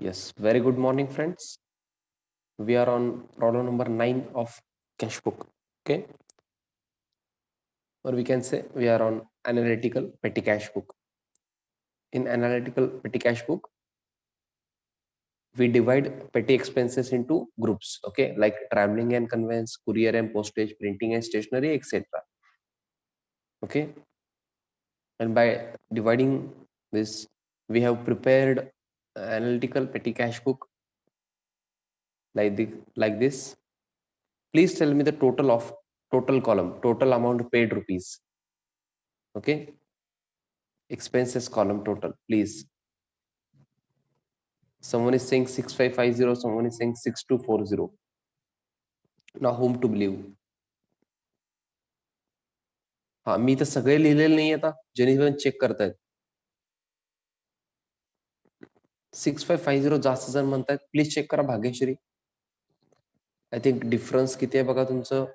Yes, very good morning, friends. We are on problem number 9 of cash book. Okay, or we can say we are on analytical petty cash book. In analytical petty cash book, we divide petty expenses into groups. Okay, like traveling and conveyance, courier and postage, printing and stationery, etc. Okay, and by dividing this, we have prepared analytical petty cash book like this. Please tell me the total column, total amount paid rupees. Okay, expenses column total, please. Someone is saying 6550, someone is saying 6240. Now whom to believe? हा मी तर सगळे लिहिलेले नाही आता ज्यांनी पण check करतायत. 6550 जास्त जण म्हणतायत. प्लीज चेक करा भाग्यश्री. आय थिंक डिफरन्स किती आहे बघा तुमचं.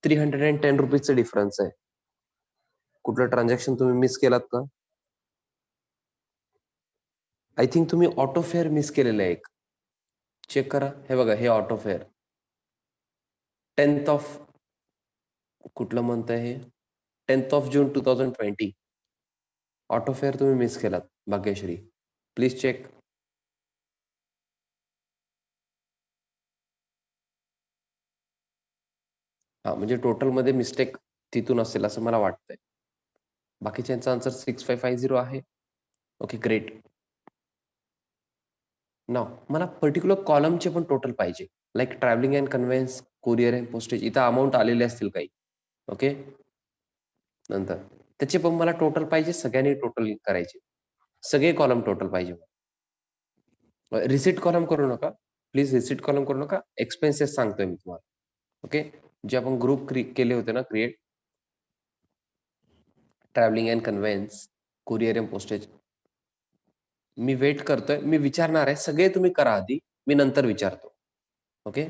310 रुपीजचं डिफरन्स आहे. कुठलं ट्रान्झॅक्शन तुम्ही मिस केलात का? आय थिंक तुम्ही ऑटो फेअर मिस केलेलं आहे एक. चेक करा. हे बघा, हे ऑटो फेअर 10th ऑफ कुठलं मंथ आहे हे? 10th of June 2020. Auto fair तुम्ही मिस केलात भाग्यश्री. Please check. हा म्हणजे टोटलमध्ये मिस्टेक तिथून असेल असं मला वाटतंय. बाकीच्यांचा आन्सर 6550 आहे. Okay, great. नाव मला पर्टिक्युलर कॉलमचे पण टोटल पाहिजे. Like travelling and conveyance, courier and postage, इथं अमाऊंट आलेले असतील काही. ओके, नंतर त्याचे पण मला टोटल पाहिजे. सगळ्यांनी टोटल करायचे. सगळे कॉलम टोटल पाहिजे. रिसिट कॉलम करू नका प्लीज. रिसिट कॉलम करू नका. एक्सपेन्सेस सांगतोय मी तुम्हाला. ओके, जे आपण ग्रुप केले होते ना create, travelling and conveyance, courier and postage. मी वेट करतोय. मी विचारणार आहे. सगळे तुम्ही करा आधी, मी नंतर विचारतो. ओके,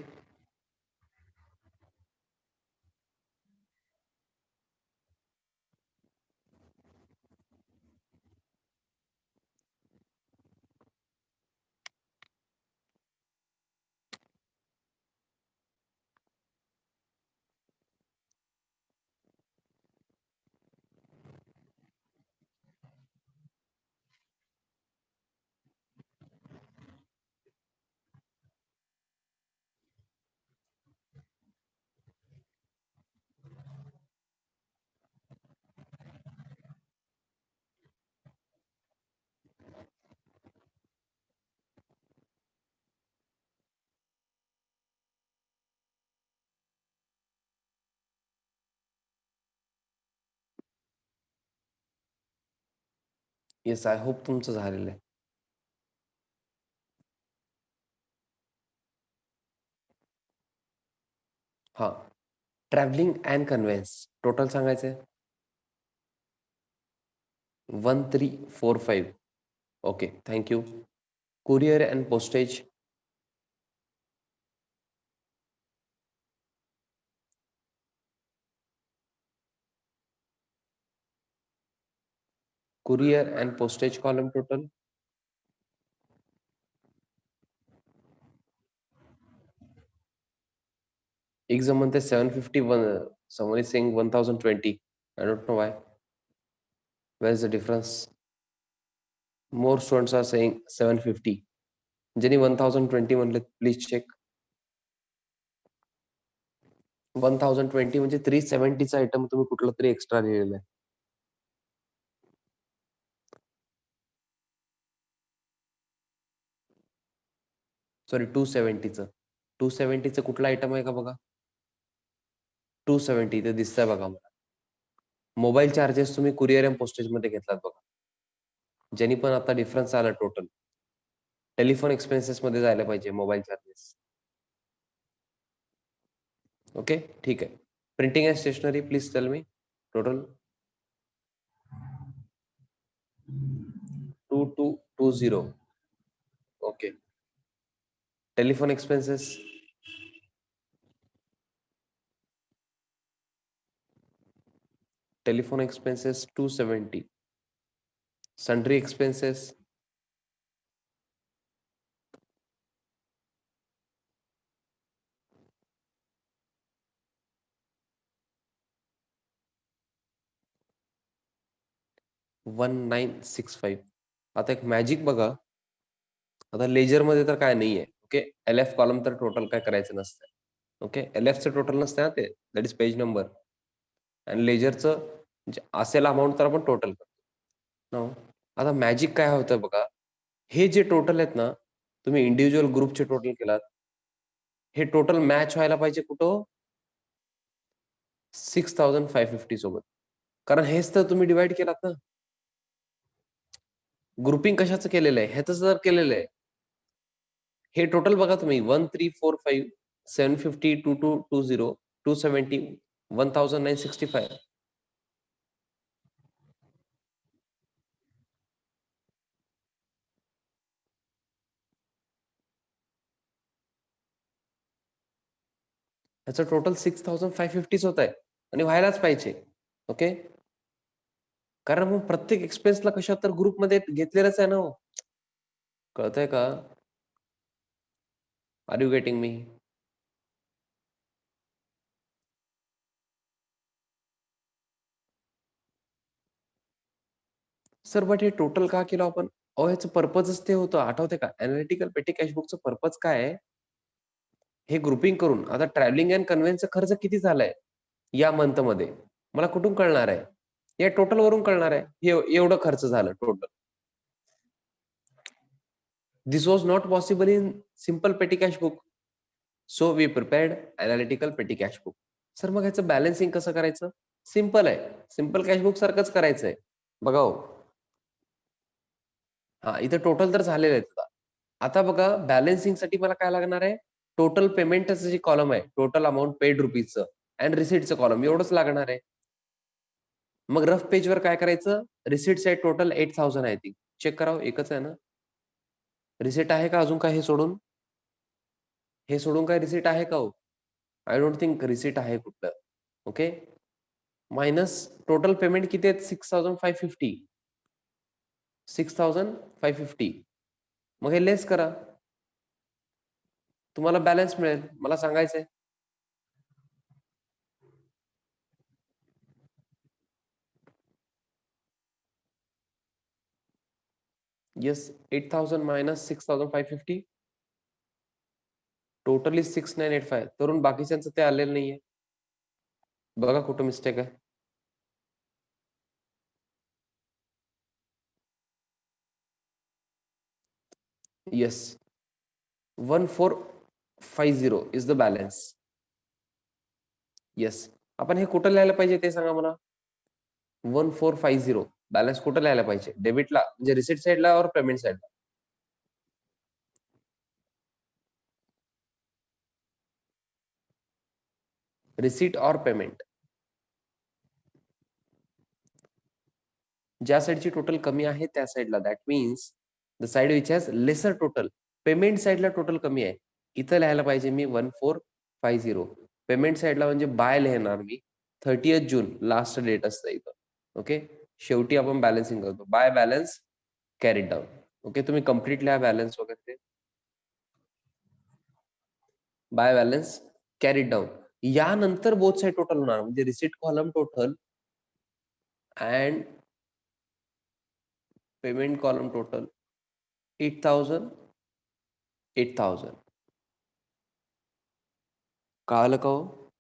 येस, आय होप तुमचं झालेलं आहे. हा, ट्रॅव्हलिंग अँड कन्व्हेन्स टोटल सांगायचंय 1345. Okay, thank you. Courier and postage courier and postage column total एक जण म्हणते 751, someone is saying 1020. I don't know why. Where is the difference? More students are saying 750. ज्यांनी 1020 म्हणले प्लीज चेक. 1020 म्हणजे 370चा item तुम्ही कुठला तरी एक्स्ट्रा लिहिलेला आहे. सॉरी, 270चं. 270चं कुठला आयटम आहे का बघा. 270 इथे दिसतंय बघा मला. मोबाईल चार्जेस तुम्ही कुरिअर अँड पोस्टेज मध्ये घेतलात बघा. ज्यांनी पण आता डिफरन्स आला टोटल. टेलिफोन एक्सपेन्सेस मध्ये जायला पाहिजे मोबाईल चार्जेस. ओके, ठीक आहे. Printing and stationery please tell me total 2220. Okay. Telephone expenses telephone expenses 270. Sundry expenses 1965. आता एक मॅजिक बघा. आता लेजरमध्ये तर काय नाहीये. ओके. LF कॉलम तर टोटल काय करायचं नसतं. ओके. LFचं टोटल नसतं ना ते. That is page number. आणि लेजरचं म्हणजे असेल अमाउंट तर आपण टोटल करतो. नाऊ आता मॅजिक काय होतं बघा. हे जे टोटल आहेत ना, तुम्ही इंडिव्हिज्युअल ग्रुपचे टोटल केलात. हे टोटल मॅच व्हायला पाहिजे कुठं? 6550 सोबत. कारण हेच तर तुम्ही डिव्हाईड केलात ना. ग्रुपिंग कशाचं केलेलं आहे? ह्याचं जर केलेलं आहे. हे टोटल बघा तुम्ही 1345 750 2220 270 1965. ह्याचं टोटल 6550 होत आहे आणि व्हायलाच पाहिजे. ओके. कारण मग प्रत्येक एक्सपेन्सला कशा तर ग्रुपमध्ये घेतलेलंच आहे ना हो. कळतंय का? Are you getting me? Sir but हे टोटल का केलं आपण? अहो ह्याचं पर्पजच ते होतं. आठवतंय का? एनालिटिकल पेटी कॅश बुकचं पर्पज काय आहे? हे ग्रुपिंग करून आता ट्रॅव्हलिंग अँड कन्व्हेन्सचा खर्च किती झालाय या मंथमध्ये? मला कुठून कळणार आहे? या टोटलवरून कळणार आहे. एवढं खर्च झालं total. This was not possible in simple petty cash book. So we prepared analytical petty cash book. Sir मग ह्याचं बॅलन्सिंग कसं करायचं? सिंपल आहे. सिंपल कॅश बुक सारखंच करायचंय. बघा हो. हां, इथे टोटल तर झालेलं आहे आता. आता बघा बॅलन्सिंगसाठी मला काय लागणार आहे? टोटल पेमेंटचं जे कॉलम आहे, टोटल अमाउंट पेड रुपीजचं अँड रिसीटचं कॉलम एवढंच लागणार आहे. मग रफ पेजवर काय करायचं? रिसीट्स आहे टोटल 8000 आय थिंक. चेक करावं एकच आहे ना? रिसीट आहे का अजून काय हे सोडून? हे सोडून काही रिसीट आहे का हो? आय डोंट थिंक रिसीट आहे कुठलं. ओके. मायनस टोटल पेमेंट किती आहेत? 6550. 6550. मग हे लेस करा. तुम्हाला बॅलन्स मिळेल. मला सांगायचंय. येस. 8000 minus 6550 totally 6985. तरुण बाकीच्यांचं ते आलेलं नाहीये. बघा कुठं मिस्टेक आहे. Yes. 1450 is the balance. Yes. आपण हे कुठं लिहायला पाहिजे ते सांगा मला? 1450 बॅलन्स कुठं लिहायला पाहिजे? डेबिटला म्हणजे रिसीट साइडला और पेमेंट साइडला? रिसीट और पेमेंट. ज्या साइडची टोटल कमी आहे त्या साइडला. That means the side which has lesser total. Payment साइडला टोटल कमी आहे. इथं लिहायला पाहिजे मी 1450. पेमेंट साइडला म्हणजे बाय लिहिणार मी 30th जून लास्ट डेट असतं इथं. ओके. शेवटी आपण बॅलन्सिंग करतो. By balance carried down. Okay. तुम्ही कंप्लीट लिहा बॅलन्स वगैरे ते. By balance carried down. यानंतर बोथ साइड टोटल होणार म्हणजे receipt column total and payment column total 8000 8000. कळालं का हो?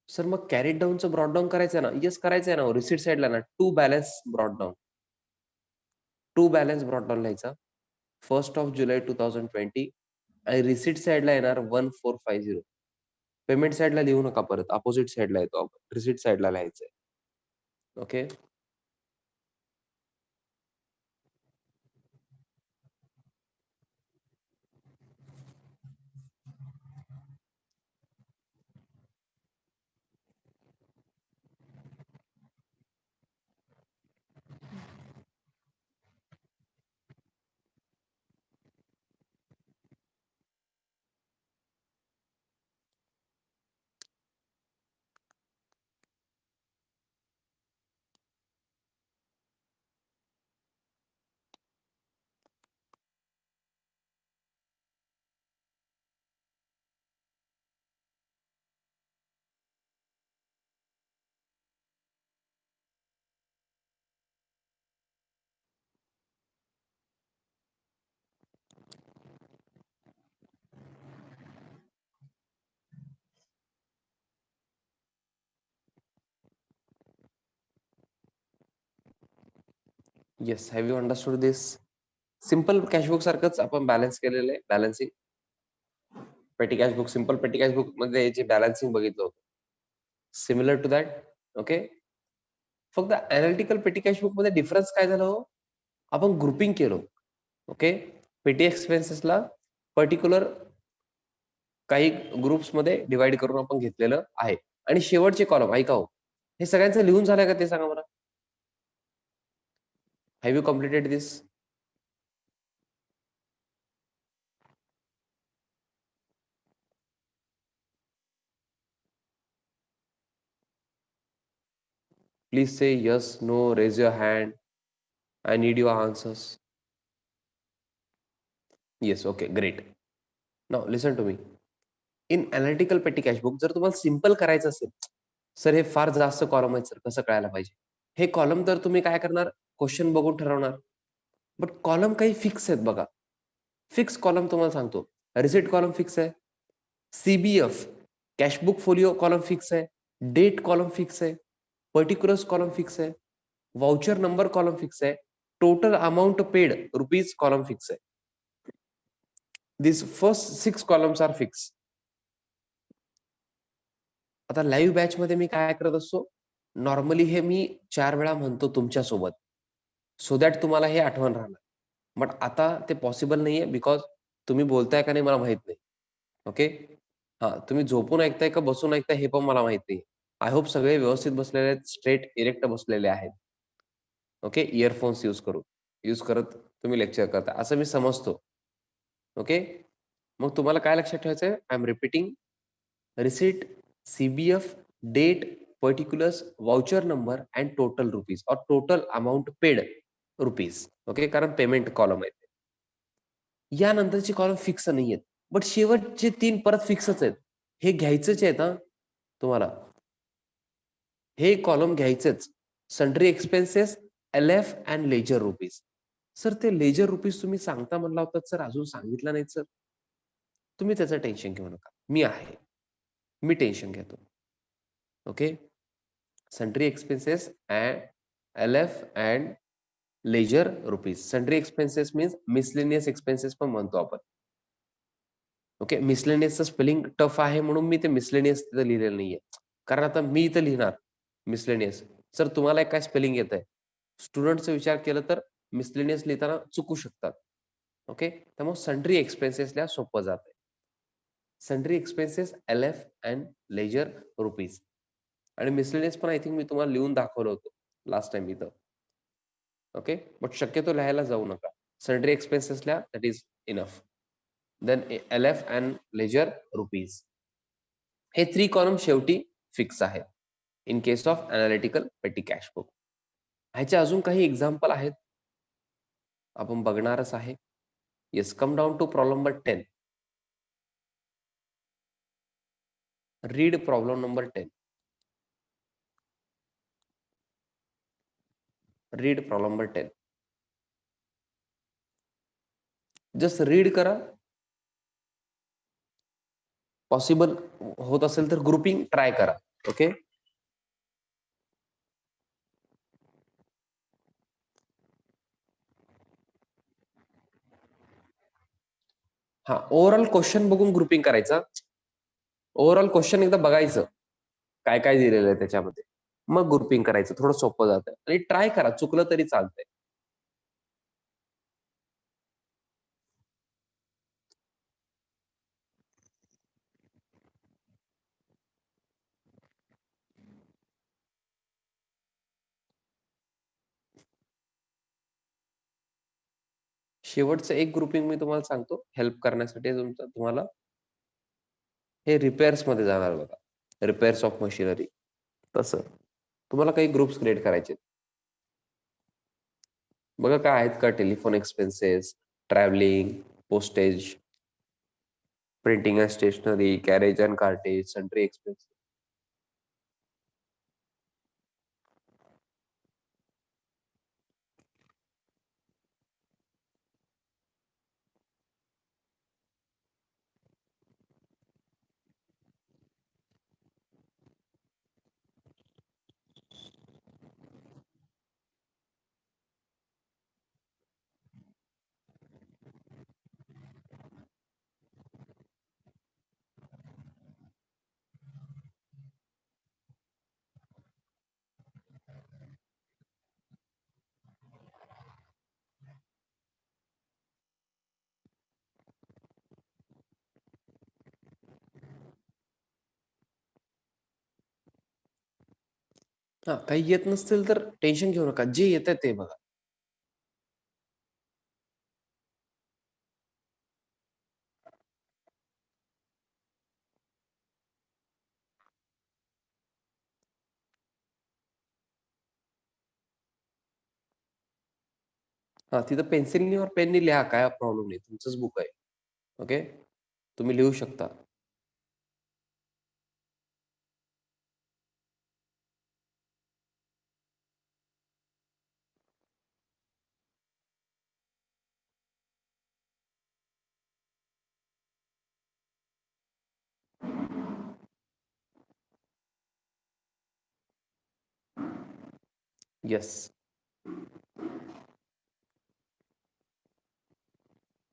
सर मग कॅरीड डाऊनचं ब्रॉट डाउन करायचं आहे ना? येस करायचं आहे ना. रिसीट साइडला ना to balance brought down. To balance brought down लिहायचा. 1st ऑफ जुलै 2020 आणि रिसीट साइडला येणार 1450. पेमेंट साइडला लिहू नका परत. अपोझिट साइडला येतो आपण. रिसीट साइडला लिहायचंय. Okay. Yes, have you understood this? Simple cashbook सारखंच आपण बॅलन्स केलेलं आहे. बॅलन्सिंग पेटी कॅशबुक, सिंपल पेटी कॅशबुक मध्ये जे बॅलन्सिंग बघितलं होतं, सिमिलर टू दॅट. ओके. फक्त अनालिटिकल पेटी कॅशबुक मध्ये डिफरन्स काय झालं हो? आपण ग्रुपिंग केलं. ओके. पेटी एक्सपेन्सेसला पर्टिक्युलर काही ग्रुप्समध्ये डिवाइड करून आपण घेतलेलं आहे. आणि शेवटचे कॉलम ऐका हो, हे सगळ्यांचं लिहून झालंय का ते सांगा मला? Have you completed this? Please say yes, no, raise your hand. I need your answers. Yes, okay, great. Now listen to me. In analytical petty cash book जर तुम्हाला सिंपल करायचं असेल, सर हे फार जास्त कॉलम आहेत सर, कसं कळायला पाहिजे? हे कॉलम तर तुम्ही काय करणार, क्वेश्चन बघून ठरवणार. बट कॉलम काही फिक्स आहेत बघा. फिक्स कॉलम तुम्हाला सांगतो. रिसिट कॉलम फिक्स आहे. CBF cashbook folio column fix आहे. डेट कॉलम फिक्स आहे. पर्टिक्युलर्स कॉलम फिक्स आहे. वाउचर नंबर कॉलम फिक्स आहे. Total amount paid rupees column fix आहे. दिस फर्स्ट 6 कॉलम्स आर फिक्स. आता लाईव्ह बॅच मध्ये मी काय करत असतो, नॉर्मली हे मी 4 वेळा म्हणतो तुमच्या सोबत, सो दॅट तुम्हाला हे आठवण राहणार. बट आता ते पॉसिबल नाहीये बिकॉज तुम्ही बोलताय का नाही मला माहित नाही. ओके. हा, तुम्ही झोपून ऐकताय का बसून ऐकताय हे पण मला माहित नाही. आय होप सगळे व्यवस्थित बसलेले आहेत, स्ट्रेट इरेक्ट बसलेले आहेत. ओके. इयरफोन्स यूज करत तुम्ही लेक्चर करता असं मी समजतो. ओके. मग तुम्हाला काय लक्षात ठेवायचं आहे? I am repeating. Receipt, CBF, date, particulars, voucher number and total rupees और total amount paid rupees. Okay. कारण पेमेंट कॉलम आहे. यानंतरची कॉलम फिक्स नाहीयेत. बट शेवटचे 3 परत फिक्सच आहेत. हे घ्यायचंच आहेत हां तुम्हाला. हे कॉलम घ्यायचेच. Sundry expenses, L F and ledger rupees. Sir ते लेजर रुपीज तुम्ही सांगता म्हणला होतात सर, अजून सांगितलं नाहीत सर. तुम्ही त्याचं टेन्शन घेऊ नका. मी आहे. मी टेन्शन घेतो. Okay. Sundry expenses and L F and ledger rupees. Sundry expenses means miscellaneous expenses पण म्हणतो आपण. ओके. मिसलेनियसचं स्पेलिंग टफ आहे म्हणून मी ते मिसलेनियस तिथं लिहिलेलं नाहीये. कारण आता मी इथं लिहिणार मिसलेनियस. सर तुम्हाला काय स्पेलिंग येतंय? स्टुडंटचा विचार केला तर मिसलेनियस लिहिताना चुकू शकतात. ओके. त्यामुळे सन्ड्री एक्सपेन्सेसला सोपं जातंय. Sundry expenses, L F and ledger rupees. आणि मिसलेनियस पण आय थिंक मी तुम्हाला लिहून दाखवलं होतं लास्ट टाईम इथं. ओके. बट शक्यतो लिहायला जाऊ नका. सन्ड्री एक्सपेन्सेसला that is enough. Then L F and ledger rupees. हे 3 कॉलम शेवटी फिक्स आहेत. In case of analytical petty cash book. ह्याचे अजून काही एक्झाम्पल आहेत. आपण बघणारच आहे. Yes, come down to problem number 10. Read problem number 10. Read problem number 10. Just read करा. पॉसिबल होत असेल तर ग्रुपिंग ट्राय करा. ओके. हा, ओव्हरऑल क्वेश्चन बघून ग्रुपिंग करायचं. ओव्हरऑल क्वेश्चन एकदा बघायचं. काय काय दिलेलं आहे त्याच्यामध्ये. मग ग्रुपिंग करायचं. थोडं सोपं जातं. आणि ट्राय करा. चुकलं तरी चालतंय. शेवटचं एक ग्रुपिंग मी तुम्हाला सांगतो हेल्प करण्यासाठी तुम्हाला. हे रिपेअर्स मध्ये जाणार बघा. Repairs of machinery. तसं तुम्हाला काही ग्रुप्स क्रिएट करायचे. बघा काय आहेत का? Telephone expenses, travelling, postage, printing and stationery, carriage and cartage, sundry expense. हा, काही येत नसतील तर टेन्शन घेऊ नका, जे येत ते बघा. हा, तिथं पेन्सिलनी और पेननी लिहा, काय प्रॉब्लेम नाही, तुमचंच बुक आहे. ओके, तुम्ही लिहू शकता. Yes.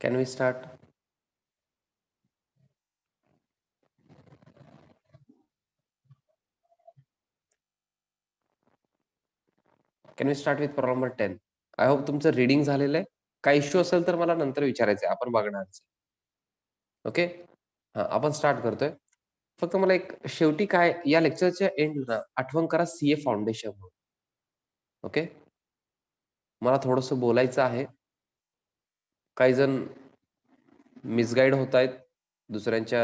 Can we start? Can we start with problem number 10? I hope तुमचं रीडिंग झालेलं आहे. काही इश्यू असेल तर मला नंतर विचारायचं आहे. आपण बघणारच. ओके? हां, आपण स्टार्ट करतोय. फक्त मला एक शेवटी काय या लेक्चरच्या एंडला आठवण करा सीए फाउंडेशन म्हणून. ओके? मला थोडंसं बोलायचं आहे. काही जण मिसगाईड होतायत. दुसऱ्यांच्या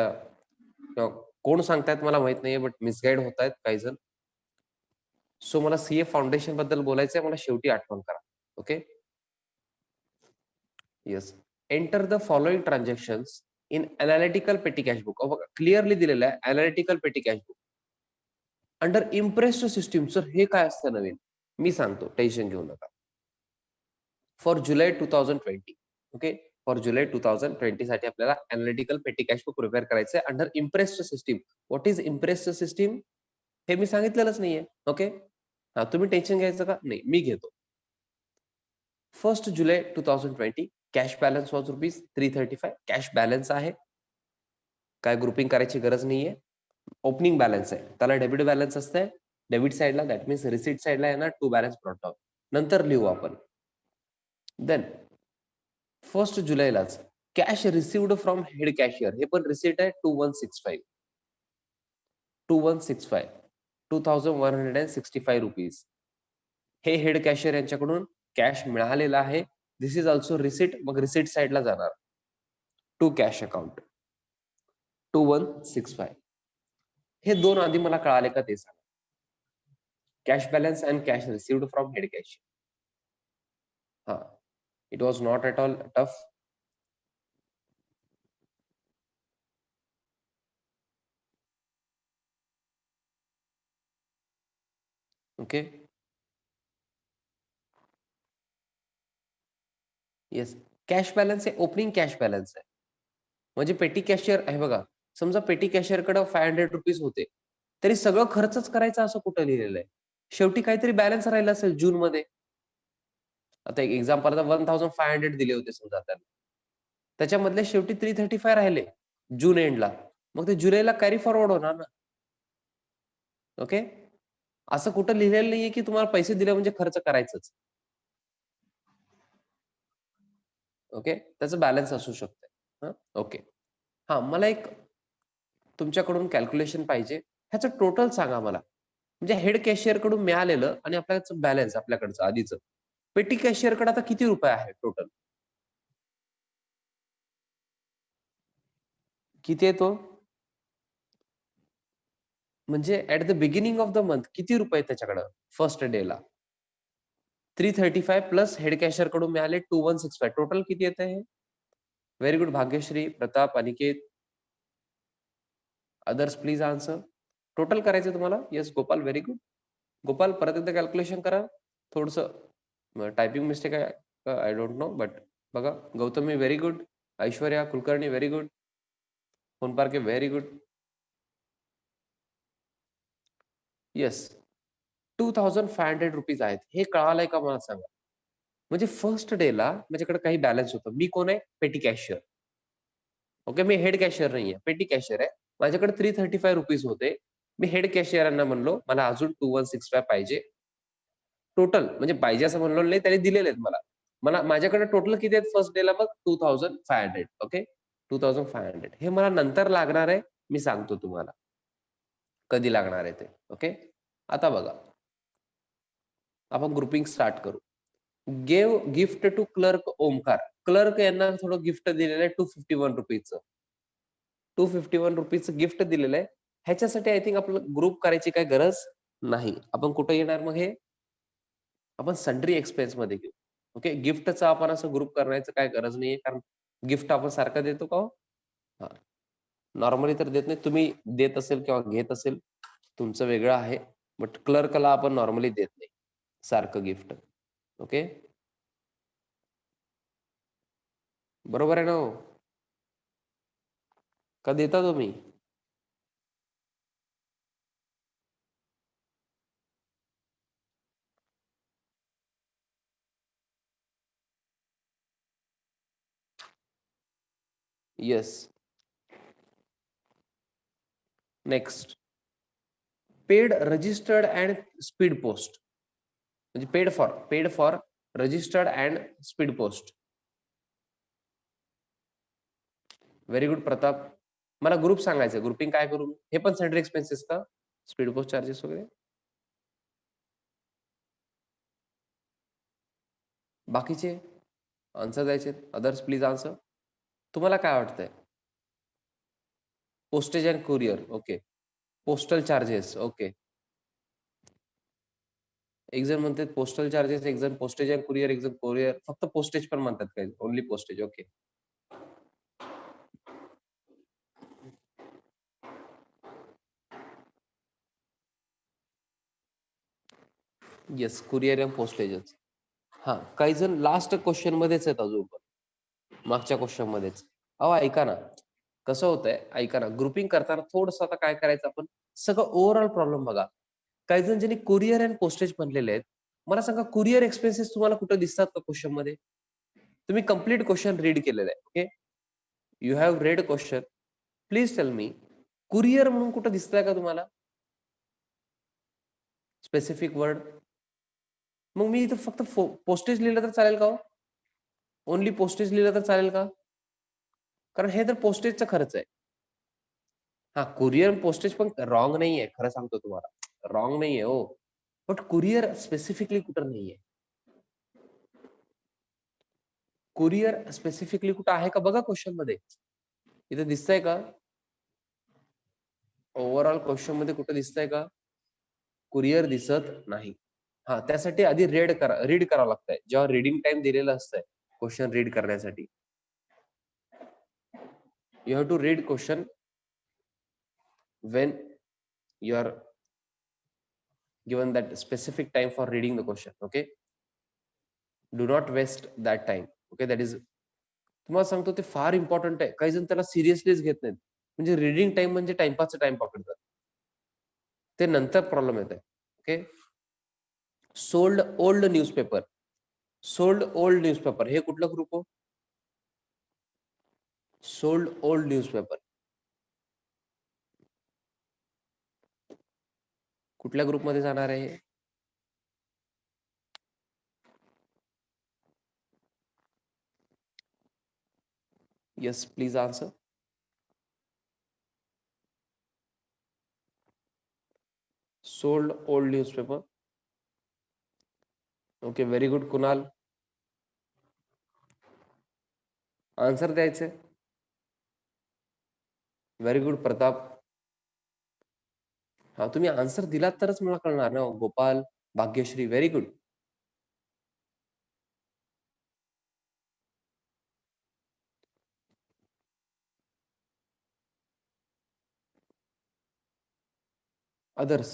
कोण सांगतायत मला माहित नाहीये, बट मिसगाईड होतायत काही जण. सो मला सीए फाउंडेशन बद्दल बोलायचंय. मला शेवटी आठवण करा. Okay? Yes. Enter the following transactions in analytical petty cash book. बघा क्लिअरली दिलेलं आहे analytical petty cash book. Under impressed system. Sir हे काय असतं नवीन? मी सांगतो, टेन्शन घेऊ नका. For July 2020. ओके, फॉर जुलै 2020 साठी आपल्याला analytical petty cash book prepare करायचं आहे under impressed system. What is impressed system? हे मी सांगितलेलंच नाहीये. ओके, हा, तुम्ही टेन्शन घ्यायचं का? नाही, मी घेतो. 1 जुलै 2020 cash balance was ₹335. Cash balance आहे. काय ग्रुपिंग करायची गरज नाहीये. ओपनिंग बॅलन्स आहे. त्याला डेबिट बॅलन्स असतंय. डेबिट साइडला दॅट मीन्स रिसीट साइडला येणार टू बॅलन्स ब्रॉट डाउन. नंतर लिहू आपण. देन 1 जुलैलाच cash received from head cashier. हे पण रिसीट आहे 2165. 2165. ₹2165. हे हेड कॅशियर यांच्याकडून कॅश मिळालेला आहे. This is also receipt. मग रिसीट साइडला जाणार. To cash account 2165. हे दोन आधी मला कळाले का ते सांगा. Cash balance and cash received from head cash. हा, it was not at all tough. Okay, yes. Cash balance आहे, ओपनिंग कॅश बॅलन्स आहे. म्हणजे पेटी कॅशियर आहे बघा. समजा पेटी कॅशियरकडे ₹500 होते. तरी सगळं खर्चच करायचं असं कुठं लिहिलेलं आहे? शेवटी काहीतरी बॅलन्स राहिला असेल जूनमध्ये. आता एक एक्झाम्पल, आता 1500 दिले होते समजा त्यांना. त्याच्यामधले शेवटी 335 राहिले जून एंडला. मग ते जुलैला कॅरी फॉरवर्ड होणार ना. ओके? असं कुठं लिहिलेलं नाहीये की तुम्हाला पैसे दिले म्हणजे खर्च करायचंच. ओके? त्याचं बॅलन्स असू शकतं. हां, ओके. हां, मला एक तुमच्याकडून कॅल्क्युलेशन पाहिजे. ह्याचं टोटल सांगा मला. म्हणजे हेड कॅशियरकडून मिळालेलं आणि आपल्याचं बॅलन्स आपल्याकडचं आधीचं. पेटी कॅशियरकडे आता किती रुपये आहेत टोटल? किती आहे तो? म्हणजे at the beginning of the month किती रुपये आहेत त्याच्याकडं फर्स्ट डेला? 335 प्लस हेड कॅशियरकडून मिळाले 2165. टोटल किती येतंय हे? Very good Bhagyashree, Pratap, Aniket. Others please answer. Total करायचं तुम्हाला? Yes Gopal, very good. Gopal परत एकदा कॅल्क्युलेशन करा. थोडंसं टायपिंग मिस्टेक आहे, आय डोंट नो, बट बघा. Gautami very good. Aishwarya Kulkarni very good. Sonparkhe very good. Yes, ₹2500 आहेत. हे कळालंय का मला सांगा? म्हणजे फर्स्ट डेला माझ्याकडे काही बॅलन्स होतं. मी कोण आहे? पेटी कॅशियर. ओके, मी हेड कॅशियर नाहीये, पेटी कॅशियर आहे. माझ्याकडे ₹335 होते. मी हेड कॅशियरांना म्हणलो, मला अजून 2165 पाहिजे. टोटल म्हणजे पाहिजे असं म्हणलो नाही, त्यांनी दिलेले आहेत मला. माझ्याकडे टोटल किती आहेत फर्स्ट डेला मग? 2500. ओके, 2500. हे मला नंतर लागणार आहे. मी सांगतो तुम्हाला कधी लागणार आहे ते. ओके, आता बघा. आपण ग्रुपिंग स्टार्ट करू. Gave gift to clerk Omkar. Clerk यांना थोडं गिफ्ट दिलेलं आहे 251 रुपीजचं. 251 रुपीजचं गिफ्ट दिलेलं आहे. ह्याच्यासाठी आय थिंक आपल्याला ग्रुप करायची काही गरज नाही. आपण कुठे येणार मग हे? आपण सन्ड्री एक्सपेन्स मध्ये घेऊ. ओके, गिफ्टचा आपण असं ग्रुप करण्याचं काय गरज नाहीये, कारण गिफ्ट आपण सारखं देतो का हो? हा, नॉर्मली तर देत नाही. तुम्ही देत असेल किंवा घेत असेल तुमचं वेगळं आहे, बट क्लर्कला आपण नॉर्मली देत नाही सारखं गिफ्ट. ओके, बरोबर आहे ना हो? का देता तुम्ही? Yes. Next, paid registered and speed post. म्हणजे paid for registered and speed post. Very good Pratap. मला ग्रुप सांगायचं, ग्रुपिंग काय करू? हे पण सन्ड्री एक्सपेन्सेस का? स्पीड पोस्ट चार्जेस वगैरे बाकीचे आन्सर द्यायचे. Others please answer. तुम्हाला काय वाटतंय? Postage and courier. Okay. Postal charges. Okay. एक जण म्हणतात पोस्टल चार्जेस, एक जण पोस्टेज अँड कुरिअर, एक जण कुरिअर. फक्त पोस्टेज पण म्हणतात काही. Only postage. Okay. Yes, courier and पोस्टेजच. हा, काही जण लास्ट क्वेश्चन मध्येच आहेत अजून पण, मागच्या क्वेश्चन मध्येच. अहो ऐका ना, कसं होतंय ऐका ना, ग्रुपिंग करताना थोडस आता काय करायचं आपण, सगळं ओव्हरऑल प्रॉब्लेम बघा. काही जण ज्यांनी कुरिअर अँड पोस्टेज बनलेले आहेत, मला सांगा कुरिअर एक्सपेन्सेस तुम्हाला कुठे दिसतात का क्वेश्चन मध्ये? तुम्ही कंप्लीट क्वेश्चन रीड केलेलं आहे. Okay, you have red question. Please tell me, courier म्हणून कुठं दिसतंय का तुम्हाला स्पेसिफिक वर्ड? मग मी इथं फक्त पोस्टेज लिहिलं तर चालेल का हो? ओनली पोस्टेज लिहिलं तर चालेल का? कारण हे तर पोस्टेजचा खर्च आहे. हा, कुरिअर पोस्टेज पण रॉंग नाहीये, खरं सांगतो तुम्हाला, रॉंग नाहीये हो. बट कुरिअर स्पेसिफिकली कुठं नाहीये. कुरिअर स्पेसिफिकली कुठं आहे का बघा क्वेश्चन मध्ये. इथं दिसतंय का? ओव्हरऑल क्वेश्चन मध्ये कुठं दिसतंय का? कुरिअर दिसत नाही. हा, त्यासाठी आधी रीड करावं लागतंय. जेव्हा रीडिंग टाइम दिलेलं असतंय क्वेश्चन रीड करण्यासाठी, you have to read question when you are given that specific time for reading the question. Okay, do not waste that time. Okay, that is, तुम्हाला सांगतो ते फार इम्पॉर्टंट आहे. काही जण त्याला सिरियसलीच घेत नाहीत. म्हणजे रीडिंग टाइम म्हणजे टाइमपासचा टाइम पकडतात. ते नंतर प्रॉब्लेम येत आहे. Okay, sold old newspaper. Sold old newspaper हे कुठलं ग्रुप हो? सोल्ड ओल्ड न्यूजपेपर कुठल्या ग्रुपमध्ये जाणार आहे? Yes, please answer. Sold old newspaper. Okay, very good Kunal. Answer द्यायचंय. Very good Pratap. हा, तुम्ही आन्सर दिलात तरच मला कळणार ना. Gopal, Bhagyashree, very good. Others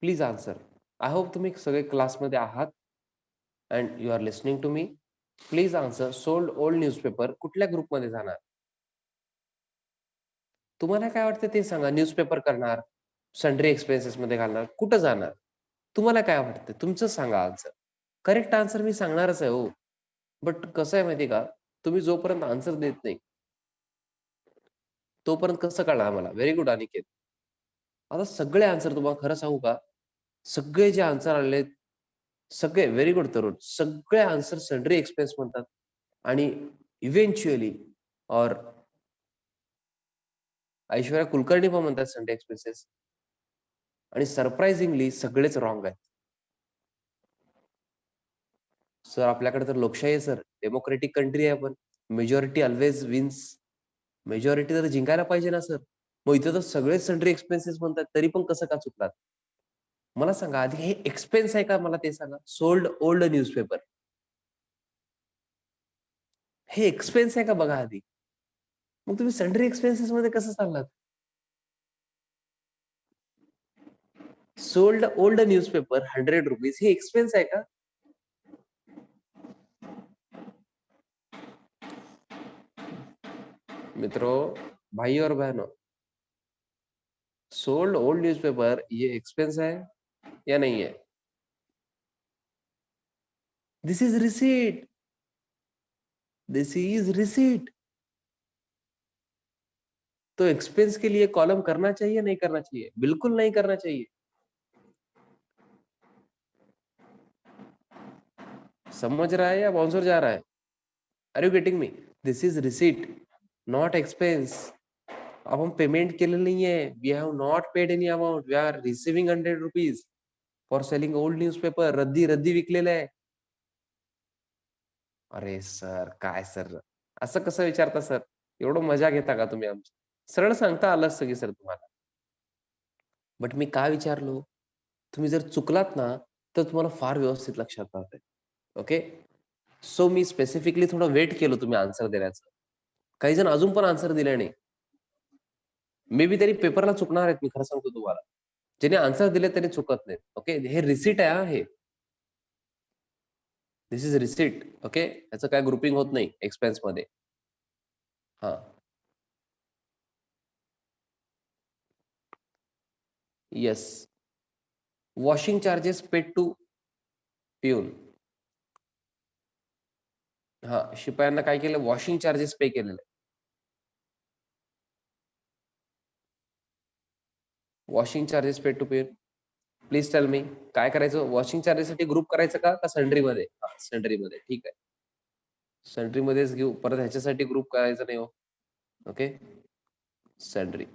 please answer. I hope तुम्ही सगळे क्लासमध्ये आहात and you are listening to me. Please answer. Sold old newspaper कुठल्या ग्रुपमध्ये जाणार? तुम्हाला काय वाटतं ते सांगा. न्यूजपेपर करणार, सन्ड्री एक्सपेन्सेस मध्ये घालणार, कुठं जाणार? तुम्हाला काय वाटतं? तुमचं सांगा आन्सर. करेक्ट आन्सर मी सांगणारच आहे हो. बट कसं आहे माहिती का, तुम्ही जोपर्यंत आन्सर देत नाही तोपर्यंत कसं कळणार मला? Very good Aniket. आता सगळे आन्सर तुम्हाला खरं सांगू का, सगळे जे आन्सर आलेत, सगळे व्हेरी गुड तरुण, सगळे आन्सर सन्ड्री एक्सपेन्स म्हणतात. आणि इव्हेंच्युअली और ऐश्वर्या कुलकर्णी पण म्हणतात सन्डे एक्सपेन्सेस. आणि सरप्राइझिंगली सगळेच रॉंग आहेत. सर आपल्याकडे तर लोकशाही आहे सर, डेमोक्रेटिक कंट्री आहे आपण. Majority always wins. मेजॉरिटी तर जिंकायला पाहिजे ना सर. मग इथं तर सगळेच सन्ड्री एक्सपेन्सेस म्हणतात, तरी पण कसं का चुकलात? मला सांगा आधी हे एक्सपेन्स आहे का मला ते सांगा? Sold old newspaper. हे एक्सपेन्स आहे का बघा आधी. मग तुम्ही सन्ड्री एक्सपेन्सेस मध्ये कसं चाललात? सोल्ड ओल्ड न्यूजपेपर ₹100 हे एक्सपेन्स आहे का? मित्रों, भाई और बहनों, सोल्ड ओल्ड न्यूज़पेपर ये एक्सपेंस है या नहीं है? This is receipt. This is receipt. तो एक्सपेंस के लिए कॉलम करना चाहिए नहीं करना चाहिए? बिल्कुल नहीं करना चाहिए. समझ रहा है या बाउंसर जा रहा है? Are you getting me? This is receipt, not expense. अब हम पेमेंट केलेलं नाहीये. We have not paid any amount. We are receiving ₹100 for selling old newspaper. रद्दी रद्दी विकलेलं आहे. अरे सर, काय सर? असं कसं विचारता सर? एवढं मजा घेता का तुम्ही आमची? सरळ सांगता आलं असतं की सर तुम्हाला. बट मी का विचारलो? तुम्ही जर चुकलात ना, तर तुम्हाला फार व्यवस्थित लक्षात राहतंय. ओके. सो मी स्पेसिफिकली थोडं वेट केलं तुम्ही आन्सर देण्याचं. काही जण अजून पण आन्सर दिले नाही. मे बी त्यांनी पेपरला चुकणार आहेत, मी खरं सांगतो तुम्हाला. ज्यांनी आन्सर दिले त्यांनी चुकत नाहीत. ओके. हे रिसीट आहे हां हे. This is receipt. ओके. याचं काही ग्रुपिंग होत नाही एक्सपेन्समध्ये. हां. Yes. Washing charges paid to peon. हां, शिपायांना काय केलं? वॉशिंग चार्जेस पे केलेले. Washing charges paid to peon. Please tell me काय करायचं? वॉशिंग चार्जेससाठी ग्रुप करायचं का सन्ड्रीमध्ये? हां, सन्ड्रीमध्ये. ठीक आहे. सन्ड्रीमध्येच घेऊ. परत ह्याच्यासाठी ग्रुप करायचा नाही हो. Okay. Sundry.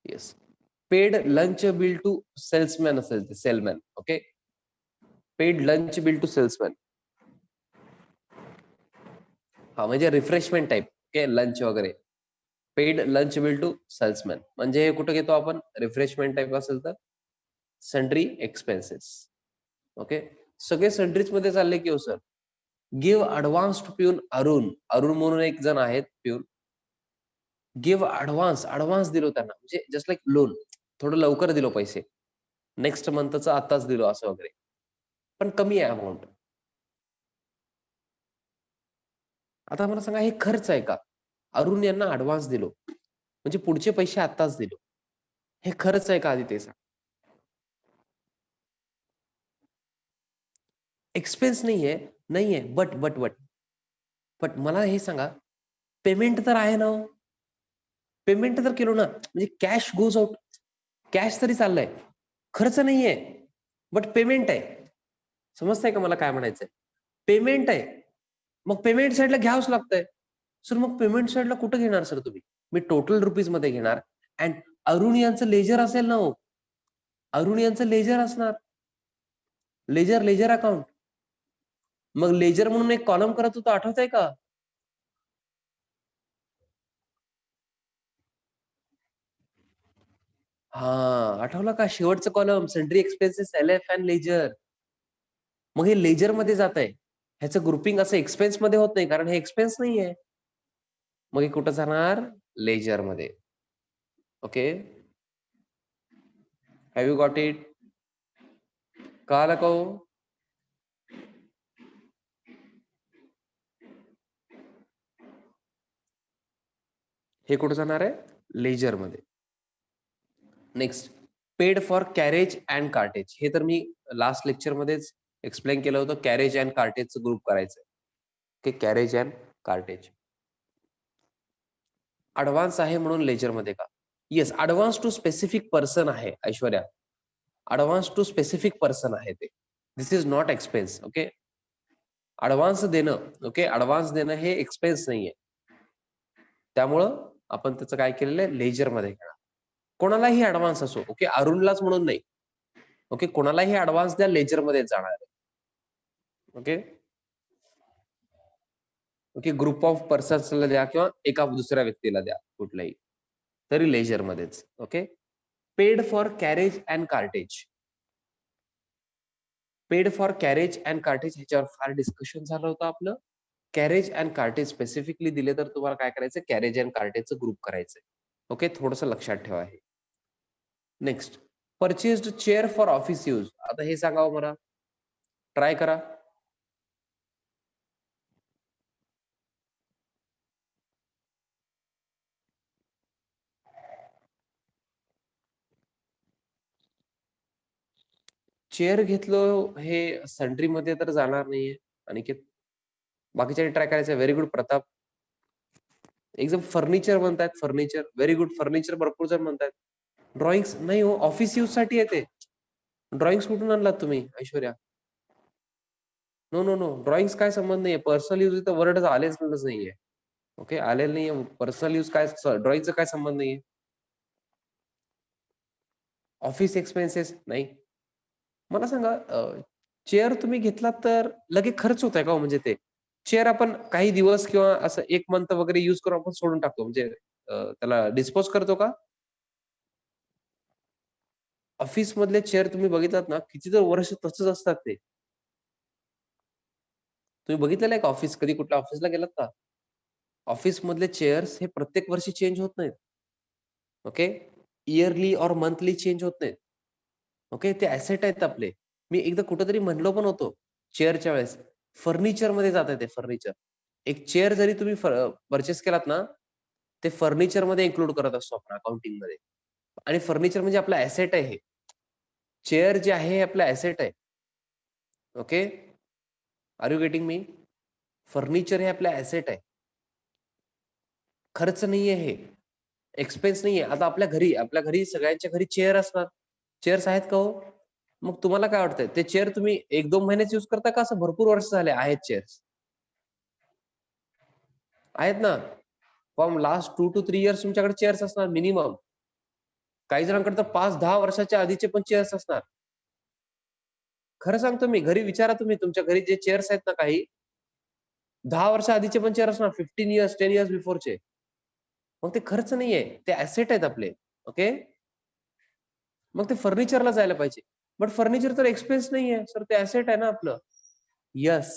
Yes. Paid lunch bill to salesman असेल ते salesman. Okay. Paid lunch bill to salesman. हां, म्हणजे रिफ्रेशमेंट टाइप. ओके. लंच वगैरे. Paid lunch bill to salesman. म्हणजे हे कुठे घेतो आपण? रिफ्रेशमेंट टाइप असेल तर सन्ड्री एक्सपेन्सेस. ओके. सगळे सन्ड्रीजमध्ये चालले की हो सर. गिव्ह ॲडव्हान्स टू पिऊन अरुण. अरुण म्हणून एक जण आहेत पिऊन. गिव्ह ॲडव्हान्स दिलो त्यांना. म्हणजे जस्ट लाइक लोन. थोडं लवकर दिलो पैसे. नेक्स्ट मंथचं आत्ताच दिलो असं वगैरे. पण कमी आहे अमाउंट. आता मला सांगा हे खर्च आहे का? अरुण यांना ॲडव्हान्स दिलो. म्हणजे पुढचे पैसे आत्ताच दिलो. हे खर्च आहे का आधी ते सांगा? एक्सपेन्स नाहीये. नाहीये. बट मला हे सांगा, पेमेंट तर आहे ना हो. पेमेंट तर केलो ना. म्हणजे कॅश गोज आउट. कॅश तरी चाललंय. खर्च नाहीये. बट पेमेंट आहे. समजतंय का मला काय म्हणायचंय? पेमेंट आहे. मग पेमेंट साइडला घ्यावंच लागतंय. सर मग पेमेंट साइडला कुठं घेणार सर तुम्ही? मी टोटल रुपीजमध्ये घेणार अँड अरुण यांचं लेजर असेल ना हो. अरुण यांचं लेजर असणार. Ledger account. मग लेजर म्हणून एक कॉलम करत होतो आठवतंय का? हां, आठवलं का? शेवटचं column sundry expenses, L F and ledger. मग हे लेजरमध्ये जातंय. ह्याचं ग्रुपिंग असं एक्सपेन्समध्ये होत नाही, कारण हे एक्सपेन्स नाहीये. मग हे कुठं जाणार? लेजरमध्ये. Okay. Have you got it? कळालं का हो? हे कुठं जाणार आहे? लेजरमध्ये. Next, paid for carriage and cartage. हे तर मी लास्ट लेक्चरमध्येच एक्सप्लेन केलं होतं. कॅरेज अँड कार्टेजचं ग्रुप करायचंय. Okay. Carriage and cartage. Advance आहे म्हणून लेजरमध्ये का? Yes, advance to specific person आहे Aishwarya. Advance to specific person आहे ते. This is not expense. Okay. Advance देणं, ओके. ॲडव्हान्स देणं हे एक्सपेन्स नाहीये. त्यामुळं आपण त्याचं काय केलेलं आहे? लेजरमध्ये घेणार. कोणालाही ॲडव्हान्स असो. ओके. अरुणलाच म्हणून नाही. ओके, कोणालाही ऍडव्हान्स द्या, लेजर मध्ये जाणार आहे. ओके ओके, ग्रुप ऑफ पर्सन्सला द्या किंवा एका दुसऱ्या व्यक्तीला द्या, कुठल्याही तरी लेजर मध्येच. Okay, paid for carriage and cartage. Paid for carriage and cartage ह्याच्यावर फार डिस्कशन झालं होतं आपलं. कॅरेज अँड कार्टेज स्पेसिफिकली दिले तर तुम्हाला काय करायचं, कॅरेज अँड कार्टेजचं ग्रुप करायचंय. ओके, थोडंसं लक्षात ठेवा हे. Next, purchased chair for office use. आता हे सांगावं मला, ट्राय करा. चेअर घेतलं हे सन्ट्री मध्ये तर जाणार नाहीये अनिकेत. बाकीच्या ट्राय करायचं. Very good Pratap. एकदम फर्निचर म्हणतायत, फर्निचर. व्हेरी गुड, फर्निचर भरपूर जण म्हणतायत. ड्रॉइंग्स नाही हो, ऑफिस यूज साठी येते. ड्रॉइंग्स कुठून आणलात तुम्ही Aishwarya? No no no, drawings काय संबंध नाहीये. पर्सनल यूज तर वर्ड आलेच नाहीये. ओके, आलेलं नाहीये. पर्सनल यूज काय, ड्रॉइंगचा काय संबंध नाहीये. ऑफिस एक्सपेन्सेस नाही. मला सांगा, चेअर तुम्ही घेतलात तर लगे खर्च होत आहे का हो? म्हणजे ते चेअर आपण काही दिवस किंवा असं 1 मंथ वगैरे यूज करून आपण सोडून टाकतो, म्हणजे त्याला डिस्पोज करतो का? ऑफिस मधले चेअर तुम्ही बघितलात ना, किती तर वर्ष तसंच असतात ते. तुम्ही बघितलेलं आहे का ऑफिस? कधी कुठल्या ऑफिसला गेलात का? ऑफिस मधले चेअर्स हे प्रत्येक वर्षी चेंज होत नाहीत. ओके? इयरली और मंथली चेंज होत नाहीत. ओके? ते ॲसेट आहेत आपले. मी एकदा कुठेतरी म्हणलो पण होतो, चेअरच्या वेळेस. फर्निचरमध्ये जातं ते, फर्निचर. एक चेअर जरी तुम्ही पर्चेस केलात ना, ते फर्निचरमध्ये इन्क्लूड करत असतो आपण अकाउंटिंगमध्ये. आणि फर्निचर म्हणजे आपलं ॲसेट आहे हे. चेअर जे आहे हे आपलं ॲसेट आहे. Okay? Are you getting me? Furniture हे आपलं ॲसेट आहे. खर्च नाहीये हे. एक्सपेन्स नाहीये. आता आपल्या घरी सगळ्यांच्या घरी चेअर असतात. चेअर्स आहेत का हो? मग तुम्हाला काय वाटतंय, ते चेअर तुम्ही 1-2 महिनेच यूज करता का असं भरपूर वर्ष झाले आहेत चेअर्स? आहेत ना. फ्रॉम लास्ट 2 to 3 इयर्स तुमच्याकडे चेअर्स असणार मिनिमम. काही जणांकडे तर 5-10 वर्षाच्या आधीचे पण चेअर्स असणार. खरं सांगतो मी, घरी विचारा तुम्ही, तुमच्या घरी जे चेअर्स आहेत ना काही, 10 वर्ष आधीचे पण चेअर असणार, 15 इयर्स, 10 इयर्स बिफोरचे. मग ते खर्च नाहीये, ते ॲसेट आहेत आपले. ओके? मग ते फर्निचरला जायला पाहिजे. बट फर्निचर तर एक्सपेन्स नाहीये सर, ते ॲसेट आहे ना आपलं. येस,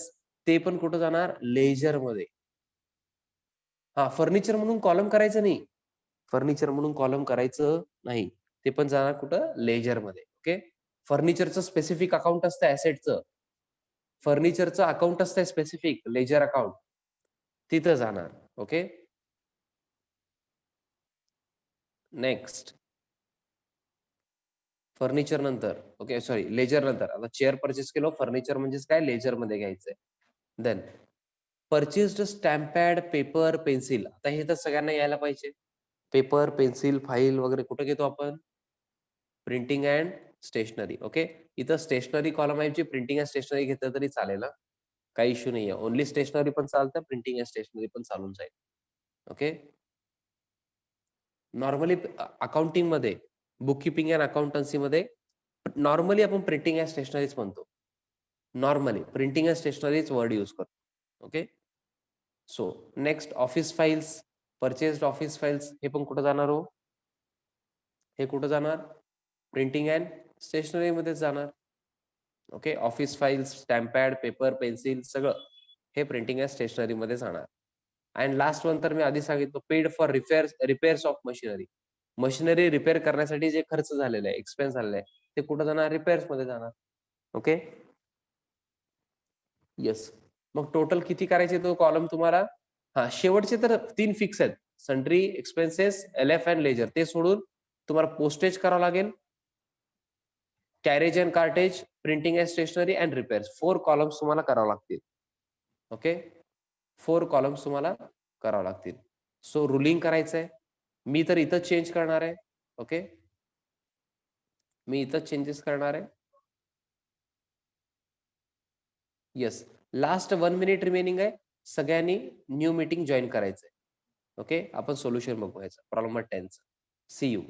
ते पण कुठं जाणार? लेजरमध्ये. हां, फर्निचर म्हणून कॉलम करायचं नाही. फर्निचर म्हणून कॉलम करायचं नाही. ते पण जाणार कुठं? लेजरमध्ये. ओके. फर्निचरचं स्पेसिफिक अकाउंट असतं ॲसेटचं. फर्निचरचं अकाउंट असतं स्पेसिफिक लेजर अकाउंट. तिथं जाणार. ओके. नेक्स्ट. फर्निचर नंतर, ओके सॉरी, लेजर नंतर. आता चेअर पर्चेस केलं, फर्निचर म्हणजेच काय? लेजरमध्ये घ्यायचंय. Then purchased stamp pad, paper, pencil. आता हे तर सगळ्यांना यायला पाहिजे. पेपर, पेन्सिल, फाईल वगैरे कुठे घेतो आपण? Printing and stationery. ओके. इथं स्टेशनरी कॉलम ऐवजी प्रिंटिंग अँड स्टेशनरी घेतलं तरी चालेल हां. काही इश्यू नाहीये. ओन्ली स्टेशनरी पण चालतं, प्रिंटिंग अँड स्टेशनरी पण चालून जाईल. ओके. नॉर्मली अकाउंटिंगमध्ये, बुक कीपिंग अँड अकाउंटन्सीमध्ये नॉर्मली आपण प्रिंटिंग अँड स्टेशनरीज म्हणतो. Normally printing and stationeries word use करतो. Okay. So next, office files, purchased office files हे पण कुठं जाणार हो? हे कुठं जाणार? प्रिंटिंग अँड स्टेशनरीमध्येच जाणार. Okay. Office files, stamp pad, paper, pencil सगळं हे प्रिंटिंग अँड स्टेशनरीमध्ये जाणार. अँड लास्ट वन तर मी आधी सांगितलं, paid for repairs of machinery. Machinery repair करण्यासाठी जे खर्च झालेला आहे, एक्सपेन्स झालेला आहे, ते कुठं जाणार? रिपेअर्समध्ये जाणार. ओके. येस. मग टोटल किती करायचे तो कॉलम तुम्हाला? हां, शेवटचे तर 3 फिक्स आहेत. Sundry, expenses, L F and ledger. ते सोडून तुम्हाला पोस्टेज करावं लागेल, carriage and cartage, printing and stationery and repairs. 4 columns तुम्हाला करावे लागतील. ओके. 4 कॉलम्स तुम्हाला करावे लागतील. सो रुलिंग करायचंय. मी तर इथं चेंज करणार आहे. ओके. मी इथं चेंजेस करणार आहे. येस. लास्ट 1 मिनिट रिमेनिंग आहे. सगळ्यांनी न्यू मीटिंग जॉइन करायचंय. ओके. आपण सोल्युशन बघूया याचं. प्रॉब्लेम नंबर 10चं. See you.